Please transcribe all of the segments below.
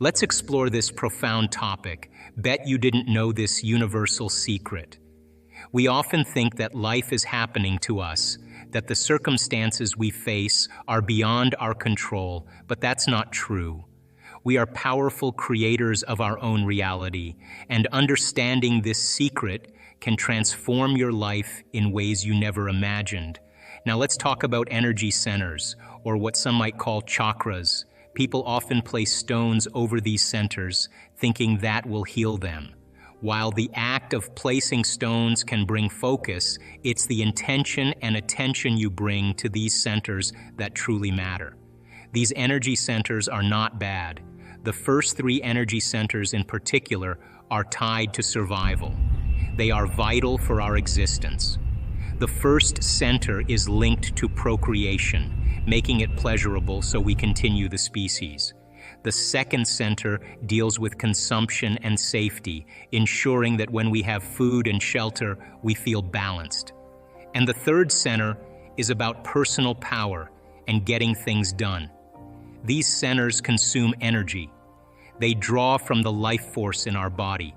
Let's explore this profound topic. Bet you didn't know this universal secret. We often think that life is happening to us, that the circumstances we face are beyond our control, but that's not true. We are powerful creators of our own reality, and understanding this secret can transform your life in ways you never imagined. Now let's talk about energy centers, or what some might call chakras. People often place stones over these centers, thinking that will heal them. While the act of placing stones can bring focus, it's the intention and attention you bring to these centers that truly matter. These energy centers are not bad. The first three energy centers in particular are tied to survival. They are vital for our existence. The first center is linked to procreation, making it pleasurable so we continue the species. The second center deals with consumption and safety, ensuring that when we have food and shelter, we feel balanced. And the third center is about personal power and getting things done. These centers consume energy. They draw from the life force in our body.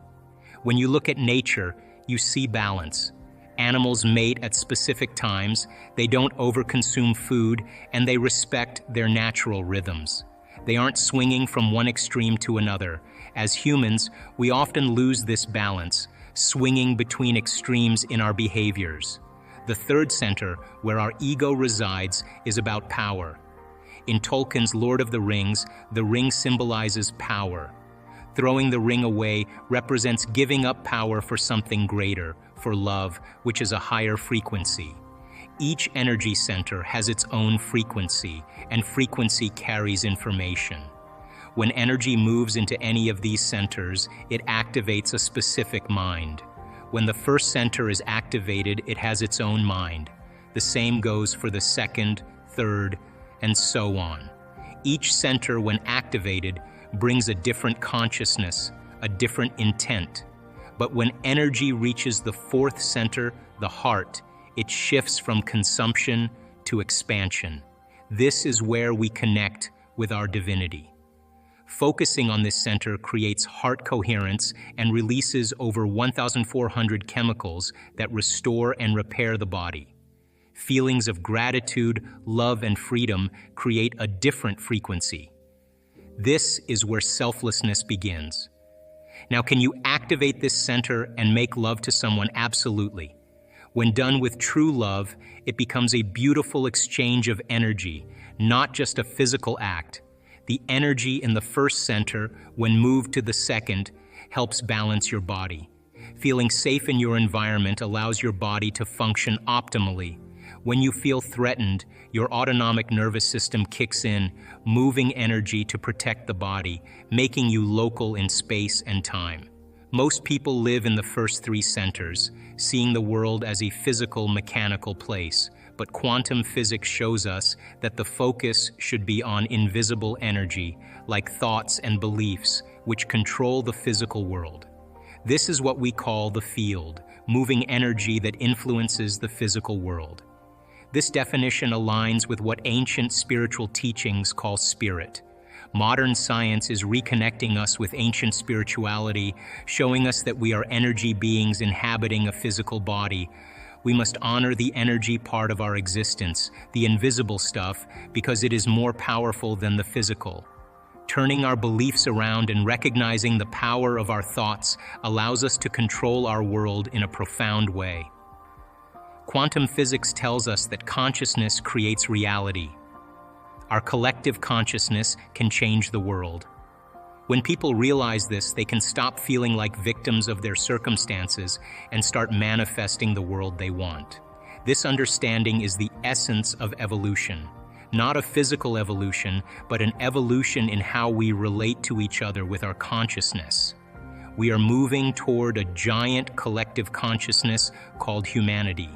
When you look at nature, you see balance. Animals mate at specific times, they don't overconsume food, and they respect their natural rhythms. They aren't swinging from one extreme to another. As humans, we often lose this balance, swinging between extremes in our behaviors. The third center, where our ego resides, is about power. In Tolkien's Lord of the Rings, the ring symbolizes power. Throwing the ring away represents giving up power for something greater, for love, which is a higher frequency. Each energy center has its own frequency, and frequency carries information. When energy moves into any of these centers, it activates a specific mind. When the first center is activated, it has its own mind. The same goes for the second, third, and so on. Each center, when activated, brings a different consciousness, a different intent. But when energy reaches the fourth center, the heart, it shifts from consumption to expansion. This is where we connect with our divinity. Focusing on this center creates heart coherence and releases over 1,400 chemicals that restore and repair the body. Feelings of gratitude, love, and freedom create a different frequency. This is where selflessness begins. Now, can you activate this center and make love to someone? Absolutely. When done with true love, it becomes a beautiful exchange of energy, not just a physical act. The energy in the first center, when moved to the second, helps balance your body. Feeling safe in your environment allows your body to function optimally. When you feel threatened, your autonomic nervous system kicks in, moving energy to protect the body, making you local in space and time. Most people live in the first three centers, seeing the world as a physical, mechanical place. But quantum physics shows us that the focus should be on invisible energy, like thoughts and beliefs, which control the physical world. This is what we call the field, moving energy that influences the physical world. This definition aligns with what ancient spiritual teachings call spirit. Modern science is reconnecting us with ancient spirituality, showing us that we are energy beings inhabiting a physical body. We must honor the energy part of our existence, the invisible stuff, because it is more powerful than the physical. Turning our beliefs around and recognizing the power of our thoughts allows us to control our world in a profound way. Quantum physics tells us that consciousness creates reality. Our collective consciousness can change the world. When people realize this, they can stop feeling like victims of their circumstances and start manifesting the world they want. This understanding is the essence of evolution. Not a physical evolution, but an evolution in how we relate to each other with our consciousness. We are moving toward a giant collective consciousness called humanity.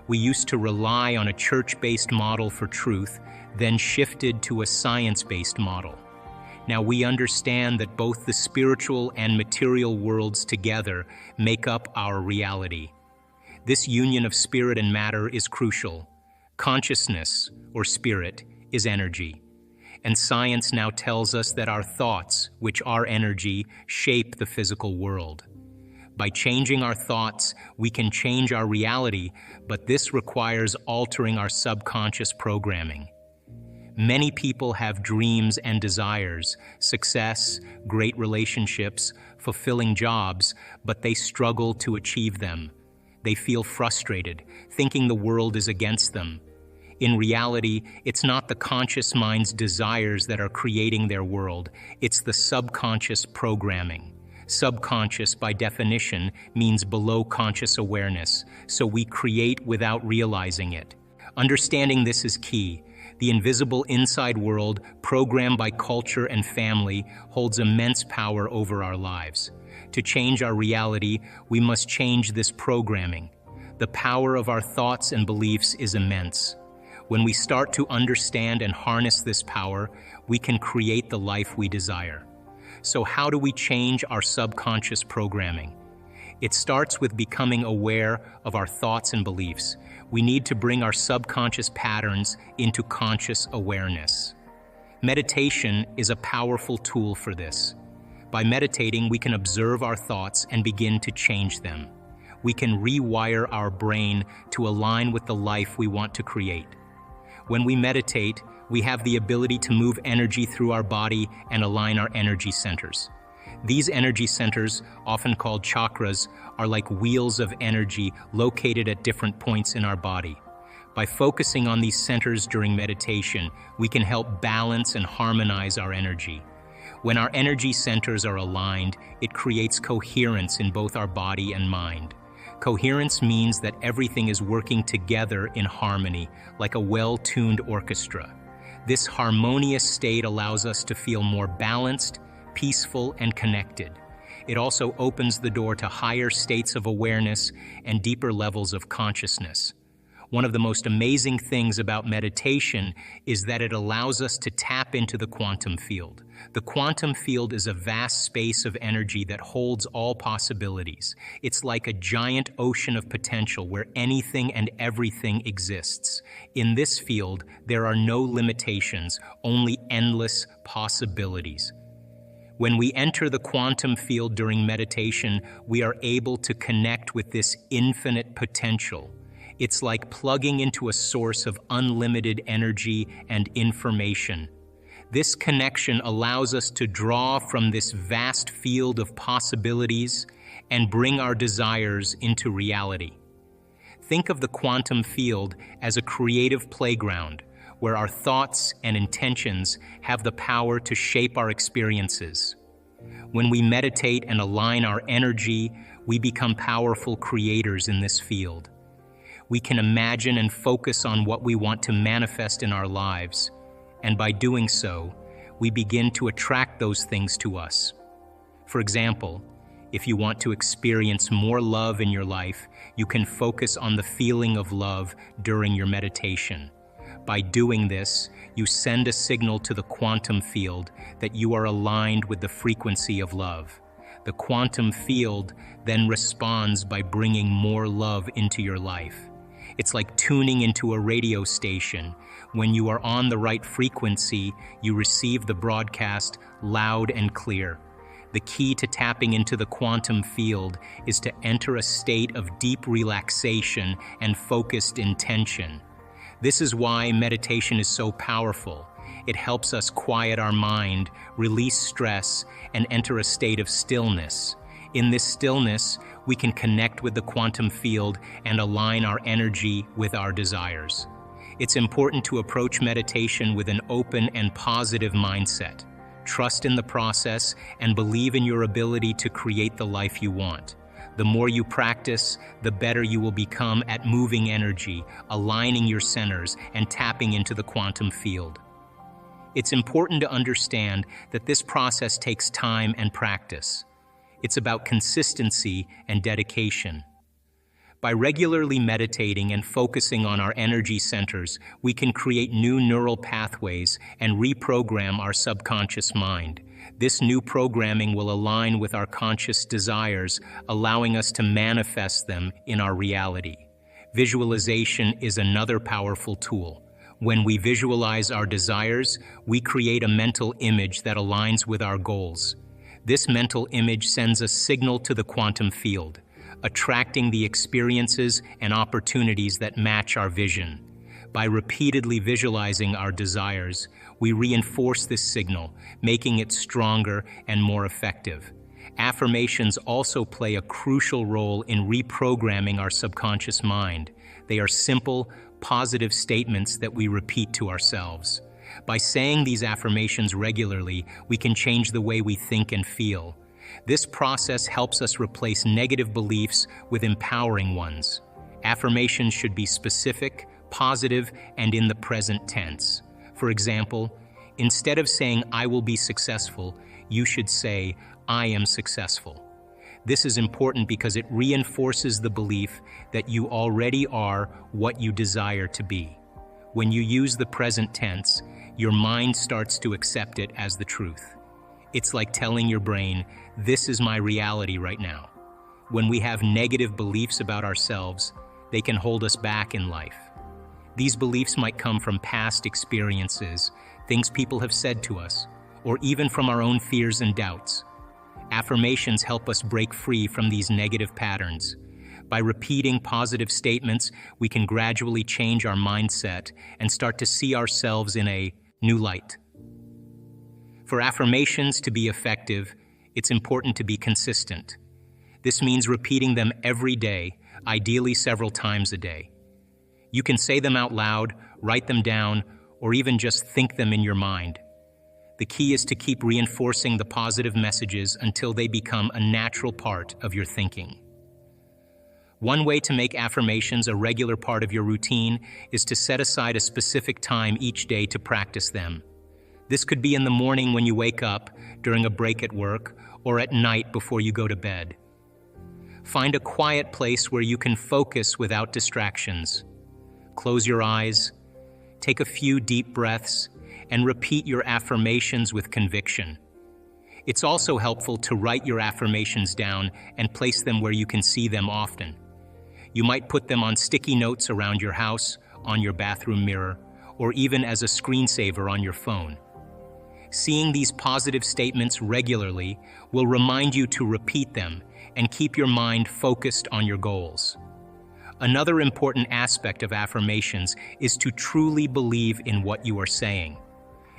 We used to rely on a church-based model for truth, then shifted to a science-based model. Now we understand that both the spiritual and material worlds together make up our reality. This union of spirit and matter is crucial. Consciousness, or spirit, is energy. And science now tells us that our thoughts, which are energy, shape the physical world. By changing our thoughts, we can change our reality, but this requires altering our subconscious programming. Many people have dreams and desires, success, great relationships, fulfilling jobs, but they struggle to achieve them. They feel frustrated, thinking the world is against them. In reality, it's not the conscious mind's desires that are creating their world, it's the subconscious programming. Subconscious, by definition, means below conscious awareness, so we create without realizing it. Understanding this is key. The invisible inside world, programmed by culture and family, holds immense power over our lives. To change our reality, we must change this programming. The power of our thoughts and beliefs is immense. When we start to understand and harness this power, we can create the life we desire. So how do we change our subconscious programming? It starts with becoming aware of our thoughts and beliefs. We need to bring our subconscious patterns into conscious awareness. Meditation is a powerful tool for this. By meditating, we can observe our thoughts and begin to change them. We can rewire our brain to align with the life we want to create. When we meditate, we have the ability to move energy through our body and align our energy centers. These energy centers, often called chakras, are like wheels of energy located at different points in our body. By focusing on these centers during meditation, we can help balance and harmonize our energy. When our energy centers are aligned, it creates coherence in both our body and mind. Coherence means that everything is working together in harmony, like a well-tuned orchestra. This harmonious state allows us to feel more balanced, peaceful, and connected. It also opens the door to higher states of awareness and deeper levels of consciousness. One of the most amazing things about meditation is that it allows us to tap into the quantum field. The quantum field is a vast space of energy that holds all possibilities. It's like a giant ocean of potential where anything and everything exists. In this field, there are no limitations, only endless possibilities. When we enter the quantum field during meditation, we are able to connect with this infinite potential. It's like plugging into a source of unlimited energy and information. This connection allows us to draw from this vast field of possibilities and bring our desires into reality. Think of the quantum field as a creative playground where our thoughts and intentions have the power to shape our experiences. When we meditate and align our energy, we become powerful creators in this field. We can imagine and focus on what we want to manifest in our lives, and by doing so, we begin to attract those things to us. For example, if you want to experience more love in your life, you can focus on the feeling of love during your meditation. By doing this, you send a signal to the quantum field that you are aligned with the frequency of love. The quantum field then responds by bringing more love into your life. It's like tuning into a radio station. When you are on the right frequency, you receive the broadcast loud and clear. The key to tapping into the quantum field is to enter a state of deep relaxation and focused intention. This is why meditation is so powerful. It helps us quiet our mind, release stress, and enter a state of stillness. In this stillness, we can connect with the quantum field and align our energy with our desires. It's important to approach meditation with an open and positive mindset. Trust in the process and believe in your ability to create the life you want. The more you practice, the better you will become at moving energy, aligning your centers, and tapping into the quantum field. It's important to understand that this process takes time and practice. It's about consistency and dedication. By regularly meditating and focusing on our energy centers, we can create new neural pathways and reprogram our subconscious mind. This new programming will align with our conscious desires, allowing us to manifest them in our reality. Visualization is another powerful tool. When we visualize our desires, we create a mental image that aligns with our goals. This mental image sends a signal to the quantum field, attracting the experiences and opportunities that match our vision. By repeatedly visualizing our desires, we reinforce this signal, making it stronger and more effective. Affirmations also play a crucial role in reprogramming our subconscious mind. They are simple, positive statements that we repeat to ourselves. By saying these affirmations regularly, we can change the way we think and feel. This process helps us replace negative beliefs with empowering ones. Affirmations should be specific, positive, and in the present tense. For example, instead of saying, "I will be successful," you should say, "I am successful." This is important because it reinforces the belief that you already are what you desire to be. When you use the present tense, your mind starts to accept it as the truth. It's like telling your brain, "This is my reality right now." When we have negative beliefs about ourselves, they can hold us back in life. These beliefs might come from past experiences, things people have said to us, or even from our own fears and doubts. Affirmations help us break free from these negative patterns. By repeating positive statements, we can gradually change our mindset and start to see ourselves in a new light. For affirmations to be effective, it's important to be consistent. This means repeating them every day, ideally several times a day. You can say them out loud, write them down, or even just think them in your mind. The key is to keep reinforcing the positive messages until they become a natural part of your thinking. One way to make affirmations a regular part of your routine is to set aside a specific time each day to practice them. This could be in the morning when you wake up, during a break at work, or at night before you go to bed. Find a quiet place where you can focus without distractions. Close your eyes, take a few deep breaths, and repeat your affirmations with conviction. It's also helpful to write your affirmations down and place them where you can see them often. You might put them on sticky notes around your house, on your bathroom mirror, or even as a screensaver on your phone. Seeing these positive statements regularly will remind you to repeat them and keep your mind focused on your goals. Another important aspect of affirmations is to truly believe in what you are saying.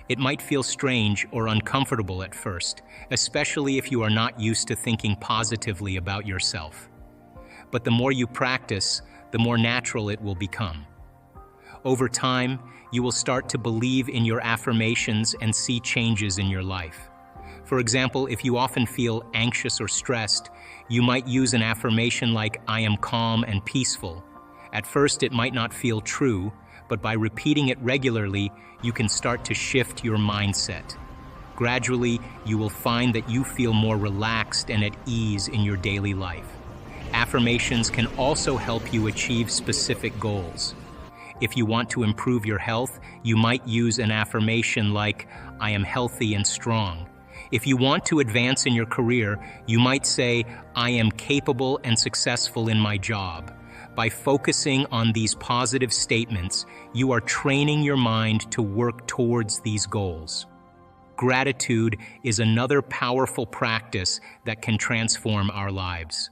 It might feel strange or uncomfortable at first, especially if you are not used to thinking positively about yourself. But the more you practice, the more natural it will become. Over time, you will start to believe in your affirmations and see changes in your life. For example, if you often feel anxious or stressed, you might use an affirmation like, "I am calm and peaceful." At first, it might not feel true, but by repeating it regularly, you can start to shift your mindset. Gradually, you will find that you feel more relaxed and at ease in your daily life. Affirmations can also help you achieve specific goals. If you want to improve your health, you might use an affirmation like, "I am healthy and strong." If you want to advance in your career, you might say, "I am capable and successful in my job." By focusing on these positive statements, you are training your mind to work towards these goals. Gratitude is another powerful practice that can transform our lives.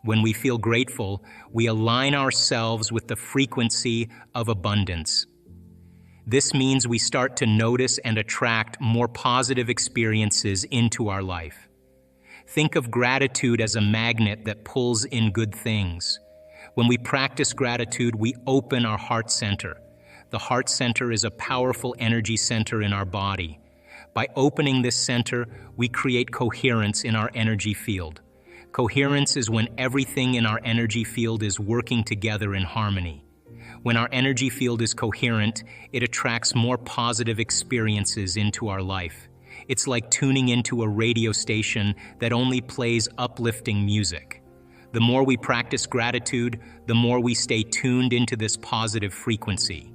When we feel grateful, we align ourselves with the frequency of abundance. This means we start to notice and attract more positive experiences into our life. Think of gratitude as a magnet that pulls in good things. When we practice gratitude, we open our heart center. The heart center is a powerful energy center in our body. By opening this center, we create coherence in our energy field. Coherence is when everything in our energy field is working together in harmony. When our energy field is coherent, it attracts more positive experiences into our life. It's like tuning into a radio station that only plays uplifting music. The more we practice gratitude, the more we stay tuned into this positive frequency.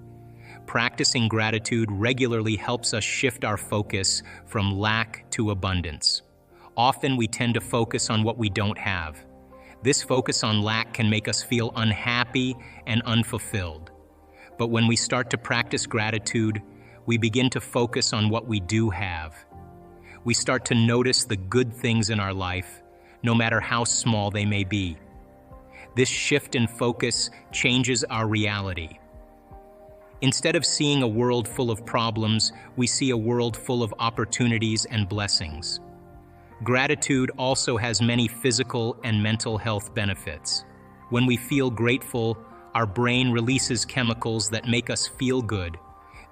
Practicing gratitude regularly helps us shift our focus from lack to abundance. Often we tend to focus on what we don't have. This focus on lack can make us feel unhappy and unfulfilled. But when we start to practice gratitude, we begin to focus on what we do have. We start to notice the good things in our life, no matter how small they may be. This shift in focus changes our reality. Instead of seeing a world full of problems, we see a world full of opportunities and blessings. Gratitude also has many physical and mental health benefits. When we feel grateful, our brain releases chemicals that make us feel good.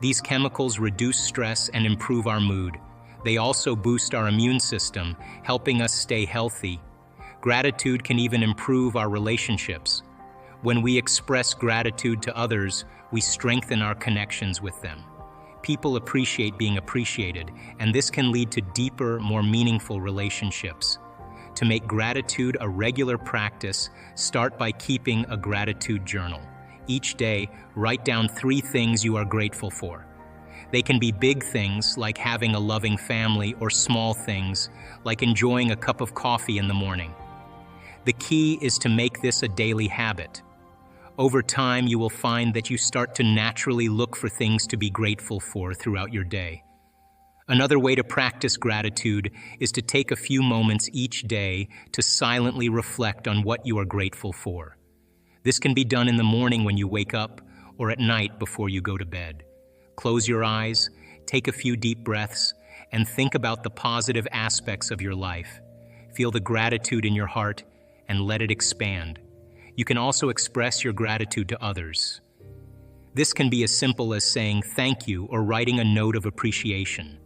These chemicals reduce stress and improve our mood. They also boost our immune system, helping us stay healthy. Gratitude can even improve our relationships. When we express gratitude to others, we strengthen our connections with them. People appreciate being appreciated, and this can lead to deeper, more meaningful relationships. To make gratitude a regular practice, start by keeping a gratitude journal. Each day, write down 3 things you are grateful for. They can be big things like having a loving family, or small things like enjoying a cup of coffee in the morning. The key is to make this a daily habit. Over time, you will find that you start to naturally look for things to be grateful for throughout your day. Another way to practice gratitude is to take a few moments each day to silently reflect on what you are grateful for. This can be done in the morning when you wake up, or at night before you go to bed. Close your eyes, take a few deep breaths, and think about the positive aspects of your life. Feel the gratitude in your heart and let it expand. You can also express your gratitude to others. This can be as simple as saying thank you or writing a note of appreciation.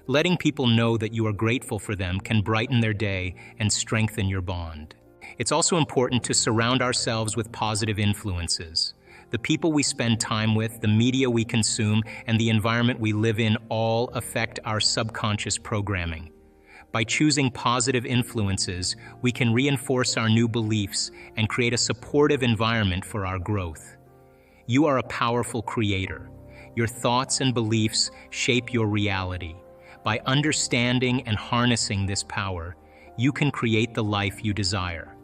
Letting people know that you are grateful for them can brighten their day and strengthen your bond. It's also important to surround ourselves with positive influences. The people we spend time with, the media we consume, and the environment we live in all affect our subconscious programming. By choosing positive influences, we can reinforce our new beliefs and create a supportive environment for our growth. You are a powerful creator. Your thoughts and beliefs shape your reality. By understanding and harnessing this power, you can create the life you desire.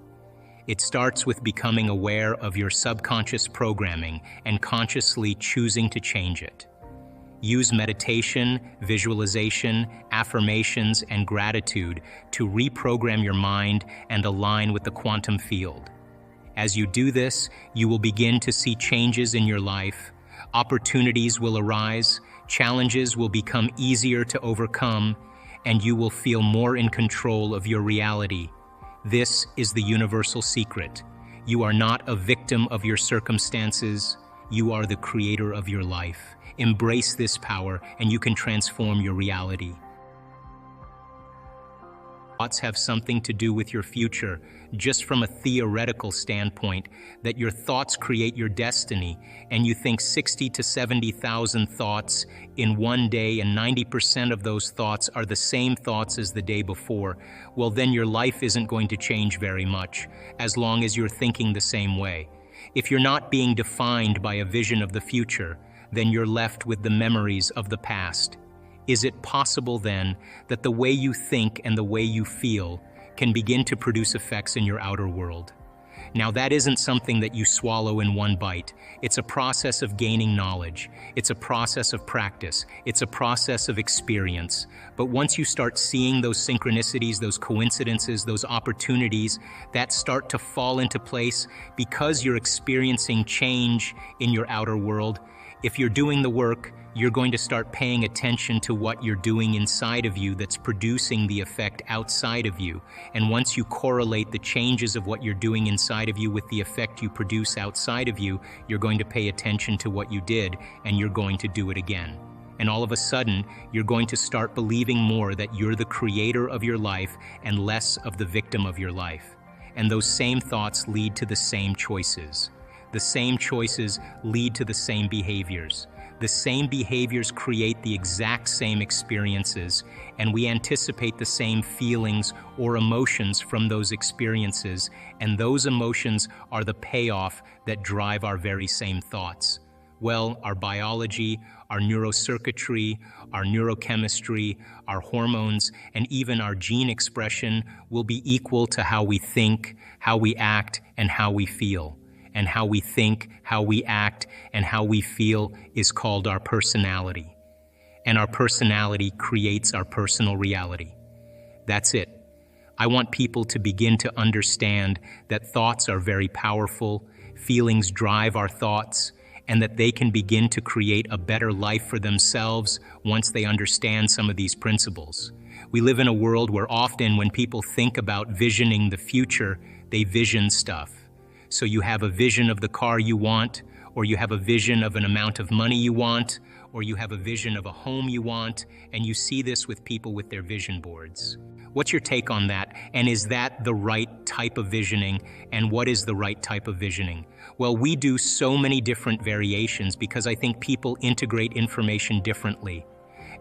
It starts with becoming aware of your subconscious programming and consciously choosing to change it. Use meditation, visualization, affirmations, and gratitude to reprogram your mind and align with the quantum field. As you do this, you will begin to see changes in your life. Opportunities will arise, challenges will become easier to overcome, and you will feel more in control of your reality. This is the universal secret. You are not a victim of your circumstances. You are the creator of your life. Embrace this power, and you can transform your reality. Thoughts have something to do with your future, just from a theoretical standpoint, that your thoughts create your destiny, and you think 60 to 70,000 thoughts in one day, and 90% of those thoughts are the same thoughts as the day before, well, then your life isn't going to change very much, as long as you're thinking the same way. If you're not being defined by a vision of the future, then you're left with the memories of the past. Is it possible then that the way you think and the way you feel can begin to produce effects in your outer world? Now, that isn't something that you swallow in one bite. It's a process of gaining knowledge. It's a process of practice. It's a process of experience. But once you start seeing those synchronicities, those coincidences, those opportunities that start to fall into place because you're experiencing change in your outer world, if you're doing the work, you're going to start paying attention to what you're doing inside of you that's producing the effect outside of you. And once you correlate the changes of what you're doing inside of you with the effect you produce outside of you, you're going to pay attention to what you did, and you're going to do it again. And all of a sudden, you're going to start believing more that you're the creator of your life and less of the victim of your life. And those same thoughts lead to the same choices. The same choices lead to the same behaviors. The same behaviors create the exact same experiences, and we anticipate the same feelings or emotions from those experiences, and those emotions are the payoff that drive our very same thoughts. Well, our biology, our neurocircuitry, our neurochemistry, our hormones, and even our gene expression will be equal to how we think, how we act, and how we feel. and how we think, how we act, and how we feel is called our personality. And our personality creates our personal reality. That's it. I want people to begin to understand that thoughts are very powerful, feelings drive our thoughts, and that they can begin to create a better life for themselves once they understand some of these principles. We live in a world where often when people think about visioning the future, they vision stuff. So you have a vision of the car you want, or you have a vision of an amount of money you want, or you have a vision of a home you want, and you see this with people with their vision boards. What's your take on that? And is that the right type of visioning? And what is the right type of visioning? Well, we do so many different variations because I think people integrate information differently.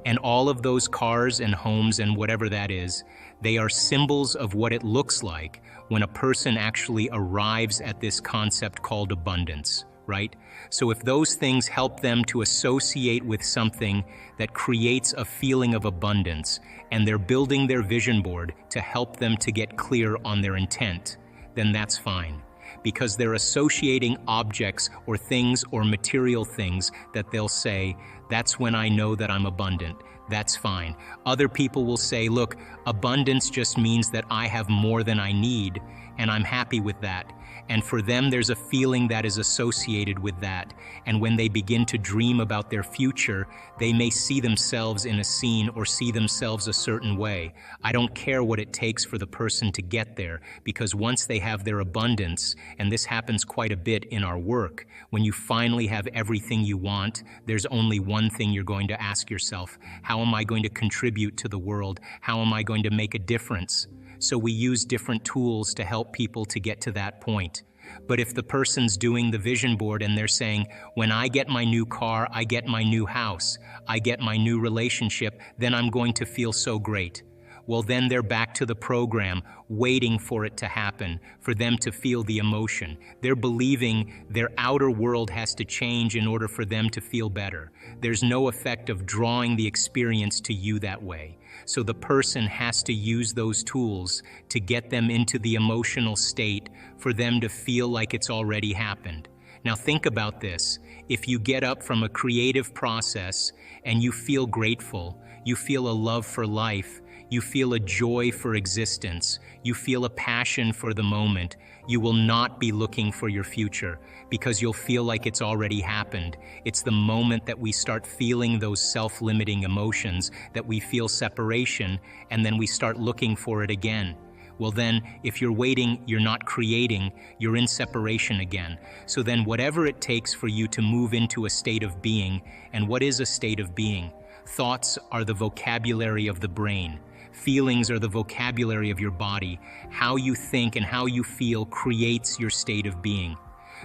And all of those cars and homes and whatever that is, they are symbols of what it looks like when a person actually arrives at this concept called abundance, right? So if those things help them to associate with something that creates a feeling of abundance, and they're building their vision board to help them to get clear on their intent, then that's fine. Because they're associating objects or things or material things that they'll say, that's when I know that I'm abundant. That's fine. Other people will say, look, abundance just means that I have more than I need, and I'm happy with that. And for them, there's a feeling that is associated with that. And when they begin to dream about their future, they may see themselves in a scene or see themselves a certain way. I don't care what it takes for the person to get there, because once they have their abundance, and this happens quite a bit in our work, when you finally have everything you want, there's only one thing you're going to ask yourself: how am I going to contribute to the world? How am I going to make a difference? So we use different tools to help people to get to that point. But if the person's doing the vision board and they're saying, when I get my new car, I get my new house, I get my new relationship, then I'm going to feel so great. Well, then they're back to the program, waiting for it to happen, for them to feel the emotion. They're believing their outer world has to change in order for them to feel better. There's no effect of drawing the experience to you that way. So the person has to use those tools to get them into the emotional state for them to feel like it's already happened. Now think about this. If you get up from a creative process and you feel grateful, you feel a love for life, you feel a joy for existence, you feel a passion for the moment, you will not be looking for your future because you'll feel like it's already happened. It's the moment that we start feeling those self-limiting emotions that we feel separation, and then we start looking for it again. Well then, if you're waiting, you're not creating, you're in separation again. So then whatever it takes for you to move into a state of being, and what is a state of being? Thoughts are the vocabulary of the brain. Feelings are the vocabulary of your body. How you think and how you feel creates your state of being.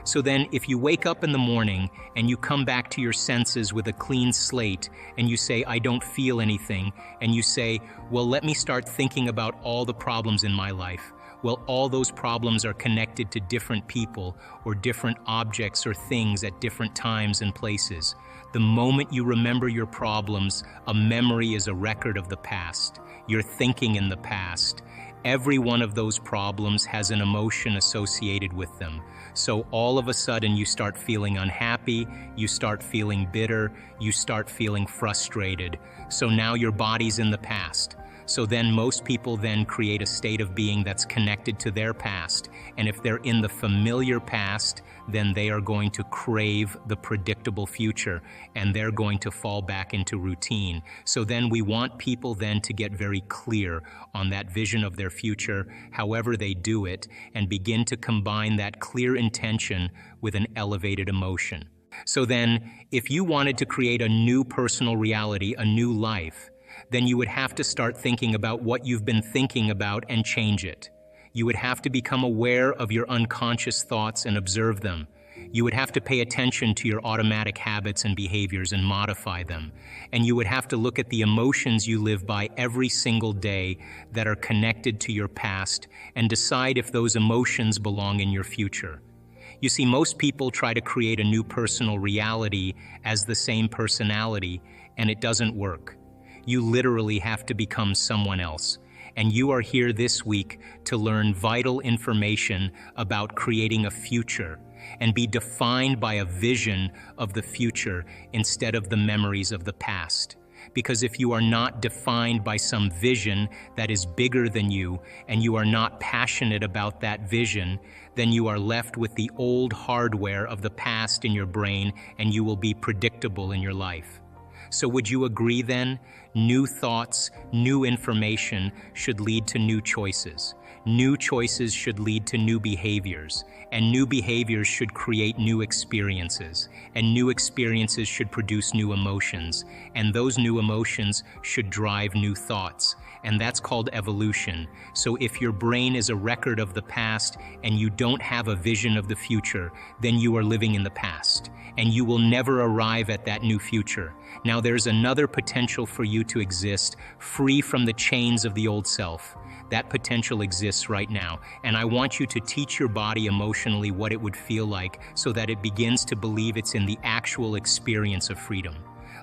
So then, if you wake up in the morning and you come back to your senses with a clean slate and you say, I don't feel anything, and you say, well, let me start thinking about all the problems in my life. Well, all those problems are connected to different people or different objects or things at different times and places. The moment you remember your problems, a memory is a record of the past. You're thinking in the past. Every one of those problems has an emotion associated with them. So all of a sudden you start feeling unhappy, you start feeling bitter, you start feeling frustrated. So now your body's in the past. So then most people then create a state of being that's connected to their past. And if they're in the familiar past, then they are going to crave the predictable future and they're going to fall back into routine. So then we want people then to get very clear on that vision of their future, however they do it, and begin to combine that clear intention with an elevated emotion. So then, if you wanted to create a new personal reality, a new life, then you would have to start thinking about what you've been thinking about and change it. You would have to become aware of your unconscious thoughts and observe them. You would have to pay attention to your automatic habits and behaviors and modify them. And you would have to look at the emotions you live by every single day that are connected to your past and decide if those emotions belong in your future. You see, most people try to create a new personal reality as the same personality, and it doesn't work. You literally have to become someone else. And you are here this week to learn vital information about creating a future and be defined by a vision of the future instead of the memories of the past. Because if you are not defined by some vision that is bigger than you, and you are not passionate about that vision, then you are left with the old hardware of the past in your brain, and you will be predictable in your life. So would you agree then? New thoughts, new information should lead to new choices. New choices should lead to new behaviors, and new behaviors should create new experiences, and new experiences should produce new emotions, and those new emotions should drive new thoughts, and that's called evolution. So if your brain is a record of the past and you don't have a vision of the future, then you are living in the past, and you will never arrive at that new future. Now there's another potential for you to exist free from the chains of the old self. That potential exists right now, and I want you to teach your body emotionally what it would feel like so that it begins to believe it's in the actual experience of freedom.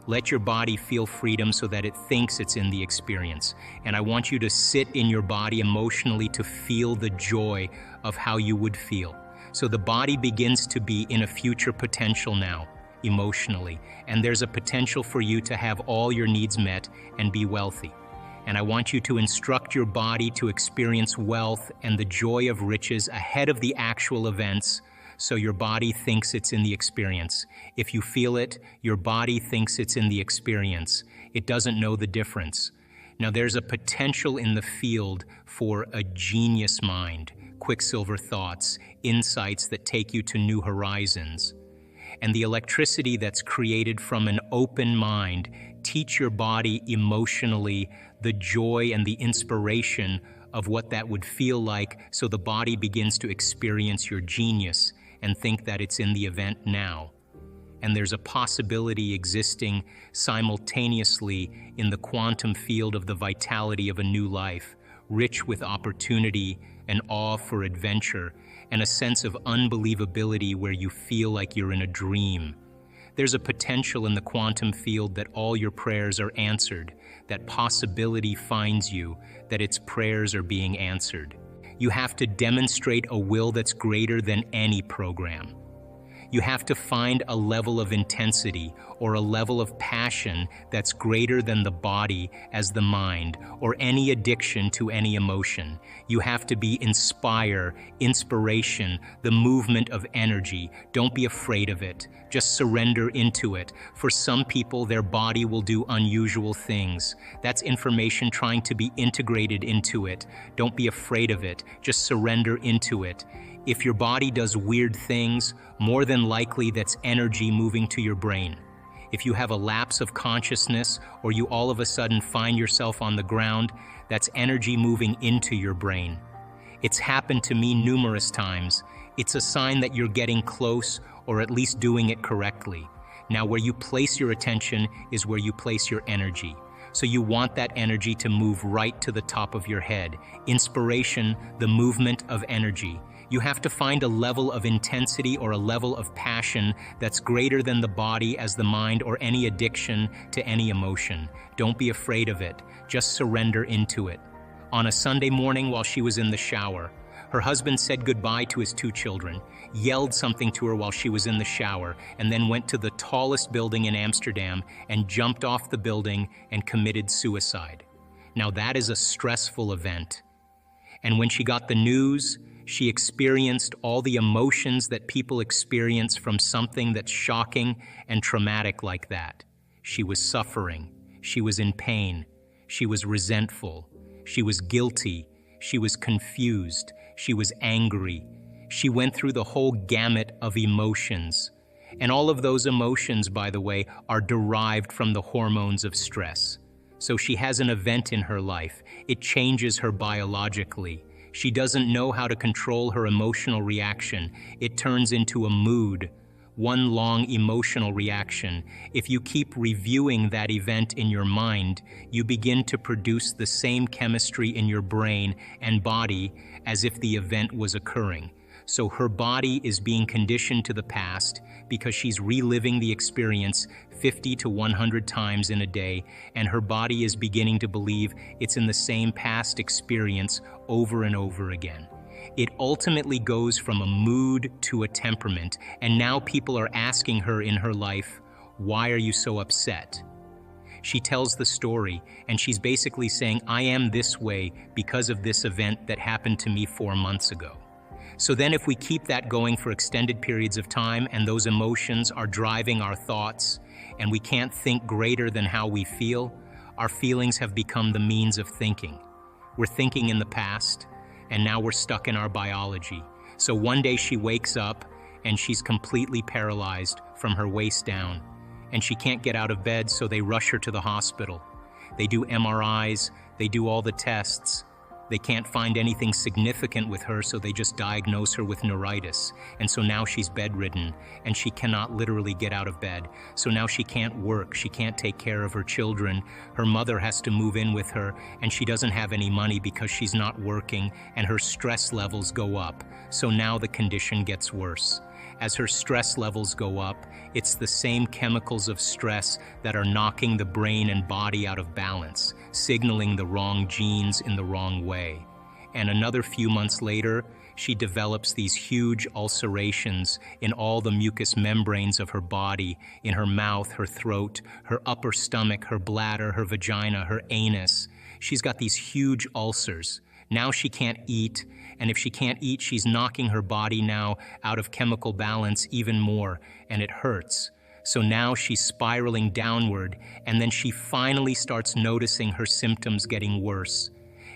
Let your body feel freedom so that it thinks it's in the experience. And I want you to sit in your body emotionally to feel the joy of how you would feel. So the body begins to be in a future potential now, emotionally, and there's a potential for you to have all your needs met and be wealthy. And I want you to instruct your body to experience wealth and the joy of riches ahead of the actual events, so your body thinks it's in the experience. If you feel it, your body thinks it's in the experience. It doesn't know the difference. Now there's a potential in the field for a genius mind, quicksilver thoughts, insights that take you to new horizons. And the electricity that's created from an open mind, teach your body emotionally the joy and the inspiration of what that would feel like, so the body begins to experience your genius and think that it's in the event now. And there's a possibility existing simultaneously in the quantum field of the vitality of a new life, rich with opportunity and awe for adventure, and a sense of unbelievability where you feel like you're in a dream. There's a potential in the quantum field that all your prayers are answered, that possibility finds you, that its prayers are being answered. You have to demonstrate a will that's greater than any program. You have to find a level of intensity or a level of passion that's greater than the body as the mind or any addiction to any emotion. You have to be inspiration, the movement of energy. Don't be afraid of it. Just surrender into it. For some people, their body will do unusual things. That's information trying to be integrated into it. Don't be afraid of it. Just surrender into it. If your body does weird things, more than likely that's energy moving to your brain. If you have a lapse of consciousness or you all of a sudden find yourself on the ground, that's energy moving into your brain. It's happened to me numerous times. It's a sign that you're getting close or at least doing it correctly. Now, where you place your attention is where you place your energy. So you want that energy to move right to the top of your head. Inspiration, the movement of energy. You have to find a level of intensity or a level of passion that's greater than the body as the mind or any addiction to any emotion. Don't be afraid of it. Just surrender into it. On a Sunday morning while she was in the shower, her husband said goodbye to his 2 children, yelled something to her while she was in the shower, and then went to the tallest building in Amsterdam and jumped off the building and committed suicide. Now that is a stressful event. And when she got the news, she experienced all the emotions that people experience from something that's shocking and traumatic like that. She was suffering. She was in pain. She was resentful. She was guilty. She was confused. She was angry. She went through the whole gamut of emotions. And all of those emotions, by the way, are derived from the hormones of stress. So she has an event in her life. It changes her biologically. She doesn't know how to control her emotional reaction. It turns into a mood, one long emotional reaction. If you keep reviewing that event in your mind, you begin to produce the same chemistry in your brain and body as if the event was occurring. So her body is being conditioned to the past because she's reliving the experience 50 to 100 times in a day, and her body is beginning to believe it's in the same past experience over and over again. It ultimately goes from a mood to a temperament, and now people are asking her in her life, why are you so upset? She tells the story, and she's basically saying, I am this way because of this event that happened to me 4 months ago. So then if we keep that going for extended periods of time and those emotions are driving our thoughts and we can't think greater than how we feel, our feelings have become the means of thinking. We're thinking in the past and now we're stuck in our biology. So one day she wakes up and she's completely paralyzed from her waist down and she can't get out of bed, so they rush her to the hospital. They do MRIs, they do all the tests. They can't find anything significant with her, so they just diagnose her with neuritis. And so now she's bedridden, and she cannot literally get out of bed. So now she can't work, she can't take care of her children. Her mother has to move in with her, and she doesn't have any money because she's not working, and her stress levels go up. So now the condition gets worse. As her stress levels go up, it's the same chemicals of stress that are knocking the brain and body out of balance, signaling the wrong genes in the wrong way. And another few months later, she develops these huge ulcerations in all the mucous membranes of her body, in her mouth, her throat, her upper stomach, her bladder, her vagina, her anus. She's got these huge ulcers. Now she can't eat, and if she can't eat, she's knocking her body now out of chemical balance even more, and it hurts. So now she's spiraling downward, and then she finally starts noticing her symptoms getting worse.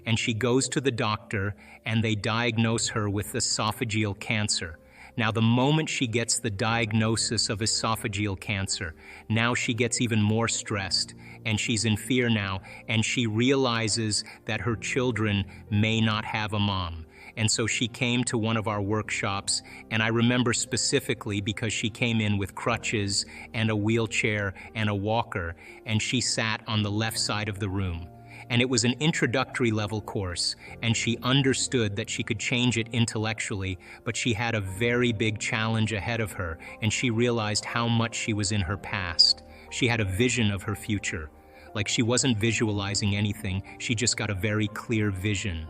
And she goes to the doctor, and they diagnose her with esophageal cancer. Now, the moment she gets the diagnosis of esophageal cancer, now she gets even more stressed, and she's in fear now, and she realizes that her children may not have a mom. And so she came to one of our workshops, and I remember specifically because she came in with crutches and a wheelchair and a walker, and she sat on the left side of the room. And it was an introductory level course, and she understood that she could change it intellectually, but she had a very big challenge ahead of her, and she realized how much she was in her past. She had a vision of her future. Like, she wasn't visualizing anything, she just got a very clear vision.